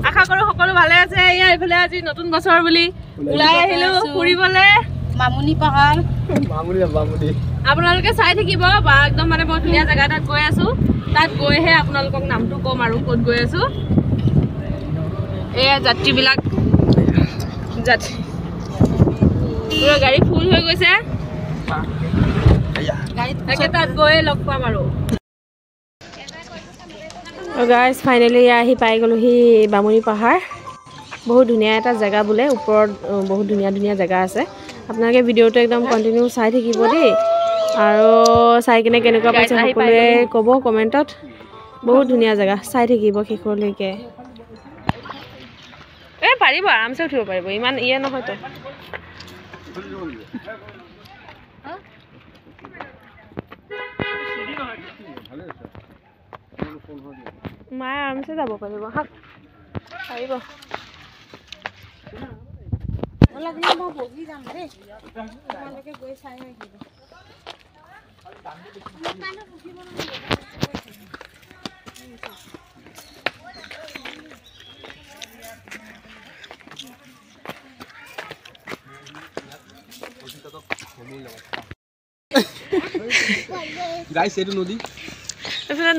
আশা কৰো সকলো ভালে আছে ইয়া ইফালে আজি নতুন বছৰ বুলি ওলাই আহিলো ফুৰিবলে মামুনি পাহাৰ মামুনি আপোনালোকে চাই থাকিব বা একদম মানে বহুত ধুনীয়া জায়গা তাত গৈ আছো তাত গৈহে আপোনালোকক নামটো কম আৰু ক'ত গৈ আছো এয়া যাত্ৰী বিলাক পুৰা গাড়ী ফুল হৈ গৈছে গাড়ীত তাত গৈ লগ পাম আৰু গাইজ ফাইনেলি আহি পাই গ'লোহি বামুনি পাহাৰ বহুত ধুনীয়া এটা জেগা বোলে ওপৰত বহুত ধুনীয়া ধুনীয়া জেগা আছে আপোনালোকে ভিডিঅ'টো একদম কণ্টিনিউ চাই থাকিব দেই আৰু চাই কিনে কেনেকুৱা পাইছে সকলোৱে ক'ব কমেণ্টত বহুত ধুনীয়া জেগা চাই থাকিব শেষলৈকে এই পাৰিব আৰামছে উঠিব পাৰিব ইমান ইয়ে নহয়তো মায়ে আৰামছে যাব পাৰিব হাক পাৰিব গাইস এটো নদী এফালে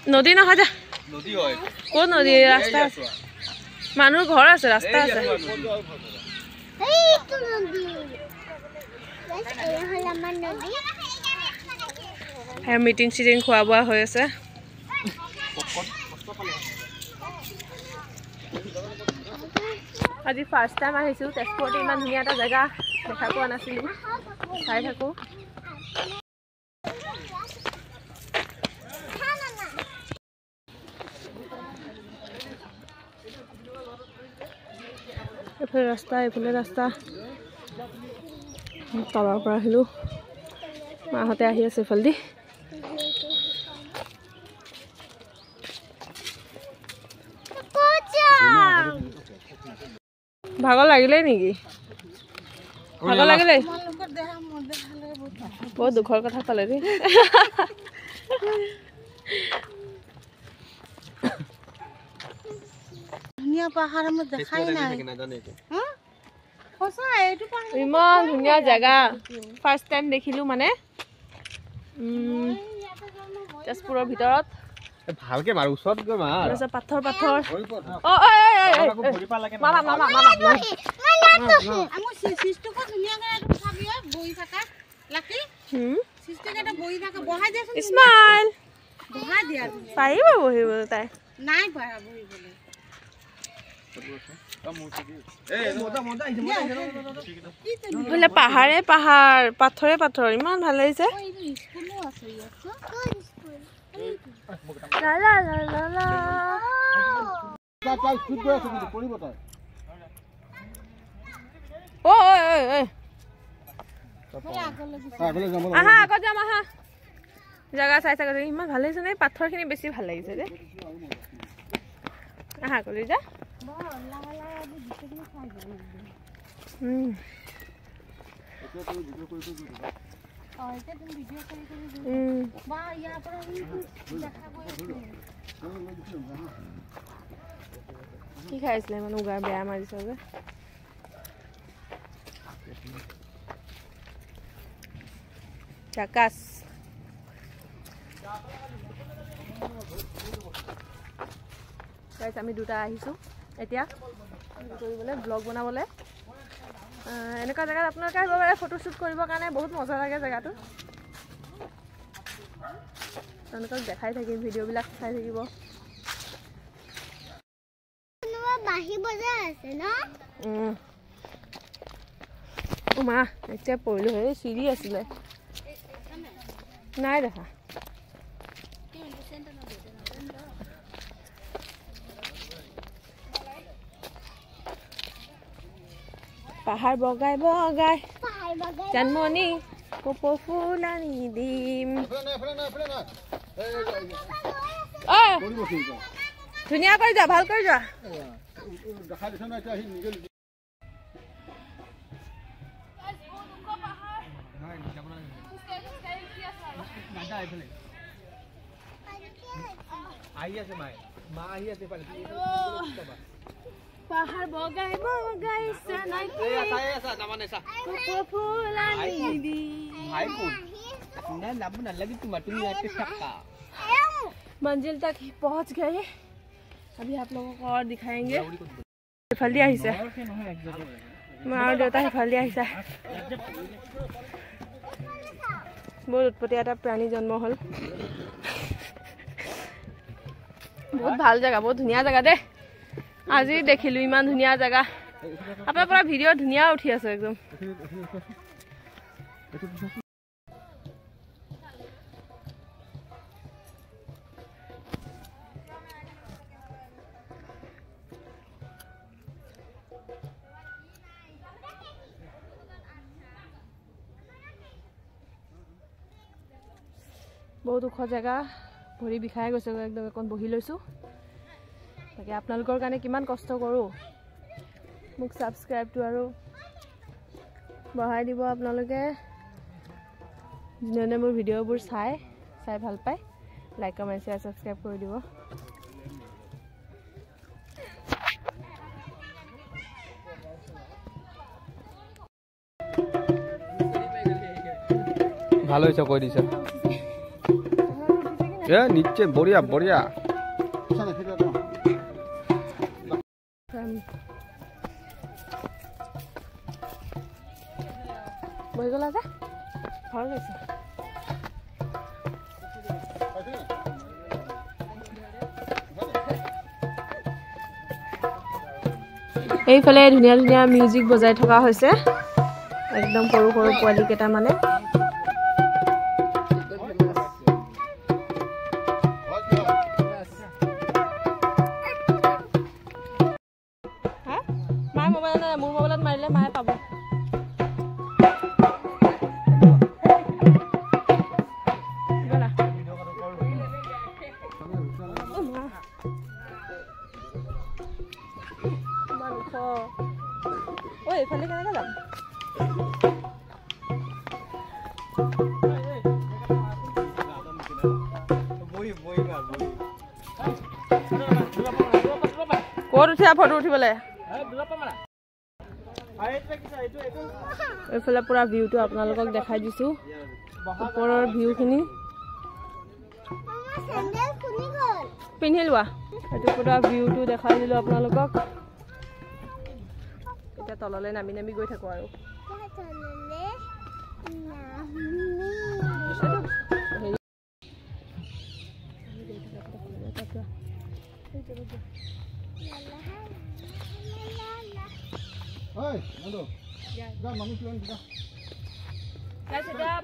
নদী নহয় যা নদী হয় কোন নদী রাস্তা আছে মানুহ ঘৰ আছে ৰাস্তা আছে এইটো নদী গাইস এই হল আমাৰ নদী হে মিটিং সিটিং খোৱা বোৱা হৈ আছে আজি ফাৰ্স্ট টাইম আহিছো তেজপুৰত ইমান ধুনীয়া এটা জেগা দেখা পোৱা নাছিলো চাই থাকো এইফালে ৰাস্তা তলৰ পৰা আহিলো মাহঁতে আহি আছে এইফালেদি ভাগৰ লাগিলে নেকি ভাগৰ লাগিলে বহুত দুখৰ কথা ক'লে দেই ধুনীয়া পাহাৰ আমি দেখাই নাই ইমান ধুনীয়া জেগা ফাৰ্স্ট টাইম দেখিলো মানে তেজপুৰৰ ভিতৰত ভালকে মাৰ ওচৰত গৈ মাৰ আছে পাথৰ ও মামা আমো সিস্টকো ধুনীয়া করে একটু খাবিয়ে বই থাকা লাকি সিস্টকে এটা বই থাকা বহাই দিছ স্মাইল বহাই দিয়া পাইব বহিব তাই নাই পারা বই বলে বলে পাহাৰে পাহাৰ পাথৰে পাথৰ ইমান ভাল লাগিছে স্কুলও আছে ইয়াত লা লা লা লা লা তাই ঠিক গৈ আছে কিন্তু পৰিব তাই ও আগলে যাম আহা আগত যাম আহা জায়গা চাই চাই ইমান ভাল লাগিছে নে পাথৰখিনি বেছি ভাল লাগিছে দে আহা কলি যা কি খাইছিলে মানে উগাৰ বেয়া মাৰিছ যে চাকাস গাইস আমি দুটা আহিছো এতিয়া কৰিবলৈ ব্লগ বনাবলৈ এনেকুৱা জেগাত আপোনালোকে আহিব পাৰে ফটো শ্বুট কৰিবৰ কাৰণে বহুত মজা লাগে জেগাটো আপোনালোকক দেখাই থাকিম ভিডিঅ'বিলাক চাই থাকিব বাহি বজাৰ আছে ন মা এতিয়া পৰিলো হে চিৰি আছিলে নাই দেখা পাহাৰ বগাই বগাই জানমণি কপৌ ফুল আনি দিম ধুনীয়া কৰি যোৱা ভাল কৰি যোৱা আহি আছে মাই মা আহি আছে পালে পাহাৰ বগাই বগাই সনাই এই আছা নামানে সা ফুলানি দি ভাই কোন না লাভ না লাগি তুমি आके टक्का मंजिल तक पहुंच गए अभी आप लोगों को और दिखाएंगे फल्दी आइसे मां और देवता फल्दी आइसे बहुत उत्पत्ति এটা प्राणी जन्म হল बहुत ভাল জায়গা बहुत ধুনিয়া জায়গা দে আজি দেখিলো ইমান ধুনিয়া জায়গা আপোনাৰ পৰা ভিডিও ধুনিয়া উঠি আছে একদম बहुत ওখ জায়গা ভৰি বিষাই গৈছে একদম এখন বহি লৈছো তাকে আপোনালোকৰ কাৰণে কিমান কষ্ট কৰো মোক সাবস্ক্ৰাইবটো আৰু বঢ়াই দিব আপোনালোকে যেনে মোৰ ভিডিঅ'বোৰ চাই ভাল পায় লাইক কমেন্ট শেয়াৰ সাবস্ক্ৰাইব কৰি দিব ভালো হইছে কই দিছে এ নিচে বড়িয়া বড়িয়া বহি গলা যে ভাল হৈছে এইফালে ধুনিয়া ধুনিয়া মিউজিক বজাই থকা হৈছে একদম সৰু সৰু পোৱালি কেটা মানে মাই মোবাইল মোৰ মোবাইলত মাৰিলে মায়ে পাব ঐ এইফালে কেনেকৈ যাম ক'ত উঠিয়া ফটো উঠিবলৈ এইফালে পুৰা ভিউটো আপোনালোকক দেখাই দিছো ওপৰৰ ভিউখিনি পিন্ধি লোৱা এইটো পুৰা ভিউটো দেখাই দিলো আপোনালোকক এতিয়া তললৈ নামি নামি গৈ থাকো আৰু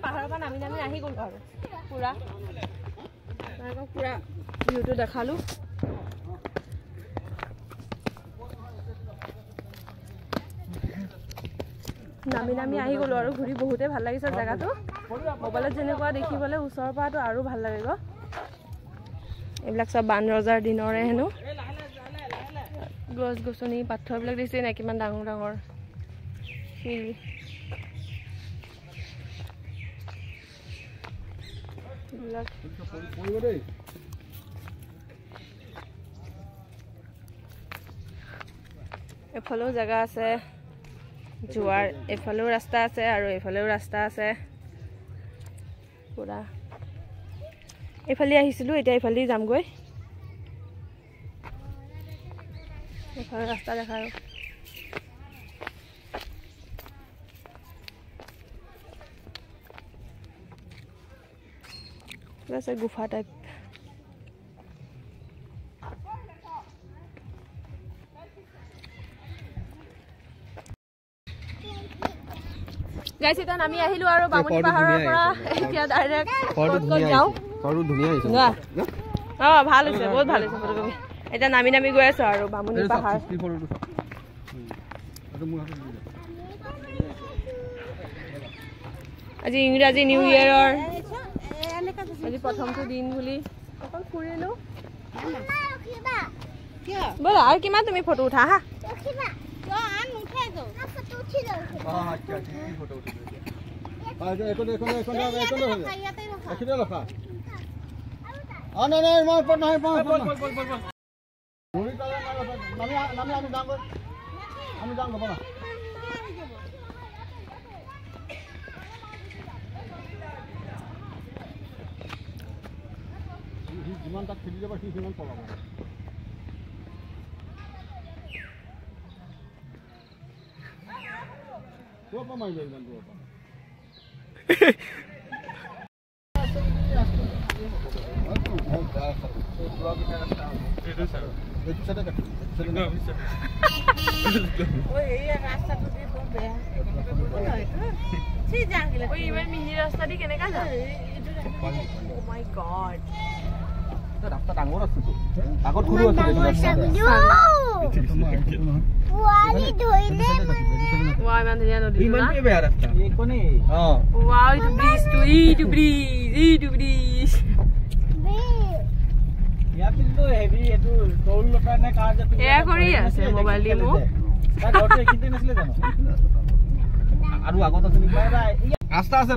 পাহাৰৰ পৰা নামি নামি আহি গ'ল আৰু পুৰা পুৰা ভিউটো দেখালো নামি নামি আহি গ'লো আৰু ঘূৰি বহুতে ভাল লাগিছে জায়গাটো মোবাইলত যেনেকুৱা দেখিবলৈ ওচৰৰ পৰাটো আৰু ভাল লাগিব এইবিলাক সব বান ৰজাৰ দিনৰে হেনো গছ গছনি পাথৰবিলাক দিছে না কিমান ডাঙৰ ডাঙৰ শিল এফালেও জায়গা আছে যোৱাৰ এফালেও ৰাস্তা আছে আৰু এফালেও ৰাস্তা আছে পুৰা এফালে আহিছিলো এতিয়া এফালে যামগৈ এফালে ৰাস্তা দেখাৰো আছে গুফা টাইপ গাইছ এটা আমি আহিলো আৰু বামুনি পাহাৰৰ পৰা এতিয়া ডাইৰেক্ট ক'ত যাও ফটো ধুনিয়া হৈছে ভাল হৈছে বহুত ভাল হৈছে ফটোকপি এটা নামি নামি গৈ আছো আৰু বামুনি পাহাৰ আজি ইংৰাজী নিউ ইয়াৰৰ আজি প্ৰথমটো দিন বুলি অকল ফুৰিলো বলা আৰু কিমান তুমি ফটো উঠা হা যিমান তাক খেলি যাব সি সিমান পলাব ক'ৰ পৰা মাৰিব ইমান দূৰৰ পৰা ইমান মিহি ৰাস্তা দি কেনেকা যাম Oh my god ৰাস্তা ডাঙৰ আছে তো আগত সৰু আছে wow ইমান ধুনীয়া নদী ইমান কি বেয়া ৰাস্তা এইকনে wow ইটো ব্ৰিজ ইয়াতো হেভি এটো দৌল লতা নে কাৰ যে এয়া কৰি আছে মোবাইল দি মোক তাৰ ঘৰতে কিতে নছিলে জানো আৰু আগত আছে নিবা ৰাস্তা আছে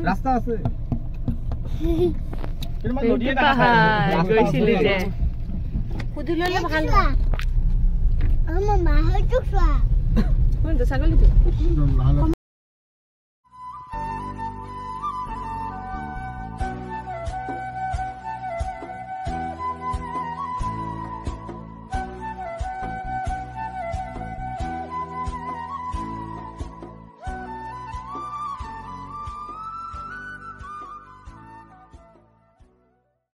ৰাস্তা আছে কিমান নদী এটা গৈছিলি যে খুদিললে ভাল আমাৰ মা হয়তো চোৱা কোনটো ছাগলীটো